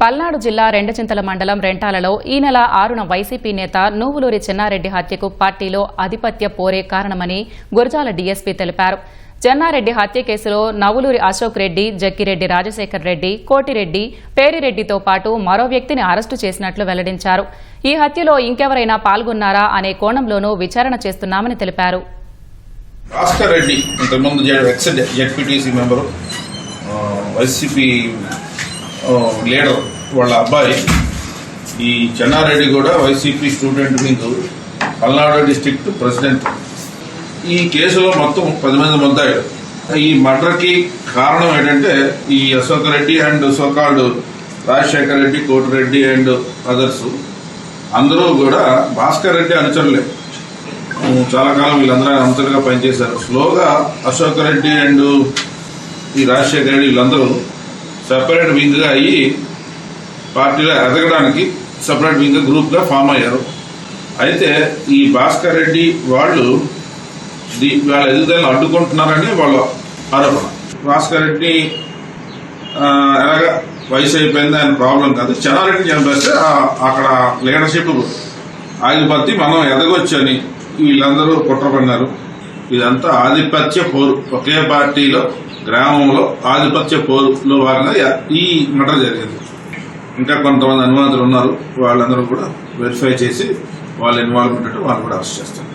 పల్నాడు జిల్లా రెండచింతల మండలం రెంటాలలో ఈ నెల 6న వైసీపీ నేత నువ్వులూరి చెన్నారెడ్డి హత్యకు పార్టీలో ఆధిపత్య పోరే కారణమని గురజాల డీఎస్పీ తెలిపారు. చెన్నారెడ్డి హత్య కేసులో నవులూరి అశోక్ రెడ్డి, జక్కిరెడ్డి రాజశేఖర్ రెడ్డి, కోటిరెడ్డి, పేరిరెడ్డితో పాటు మరో వ్యక్తిని అరెస్టు చేసినట్లు వెల్లడించారు. ఈ హత్యలో ఇంకెవరైనా పాల్గొన్నారా అనే కోణంలోనూ విచారణ చేస్తున్నామని తెలిపారు. భాస్కర్ రెడ్డి ఇంతకుముందు జెడ్పీటీసీ మెంబరు, వైసీపీ లీడర్ వాళ్ళ అబ్బాయి. ఈ చెన్నారెడ్డి కూడా YCP student wing Palnadu district president. ఈ కేసులో మొత్తం 10 మంది ముద్దాయిలు. ఈ మర్డర్కి కారణం ఏంటంటే ఈ Ashok Reddy and so called Rajasekhar Reddy, Koti Reddy and others అందరూ కూడా భాస్కర్ రెడ్డి అనుచరులే. చాలా కాలం వీళ్ళందరూ అంతగా పనిచేశారు. స్లోగా అశోక్ రెడ్డి అండ్ ఈ రాజశేఖర రెడ్డి వీళ్ళందరూ సెపరేట్ వింగ్గా అయ్యి పార్టీలో ఎదగడానికి సెపరేట్ వింగ్ గ్రూప్గా ఫామ్ అయ్యారు. అయితే ఈ భాస్కర్ రెడ్డి వాళ్ళు వాళ్ళ ఎదుగుదలను అడ్డుకుంటున్నారని వాళ్ళ ఆరోపణ. భాస్కర్ రెడ్డి ఎలాగా వయసు అయిపోయింది ఆయన ప్రాబ్లం కాదు, చెన్నారెడ్డిని చంపేస్తే అక్కడ లీడర్షిప్ ఆగిపోతే మనం ఎదగొచ్చని వీళ్ళందరూ కుట్రపడినారు. ఇదంతా ఆధిపత్య పోరు. ఒకే పార్టీలో గ్రామంలో ఆధిపత్య పోరులో భాగంగా ఈ మర్డర్ జరిగింది. ఇంకా కొంతమంది అనుమానితులు ఉన్నారు. వాళ్ళందరూ కూడా వెరిఫై చేసి వాళ్ళ ఇన్వాల్వ్మెంట్ వాళ్ళు కూడా అరెస్ట్ చేస్తారు.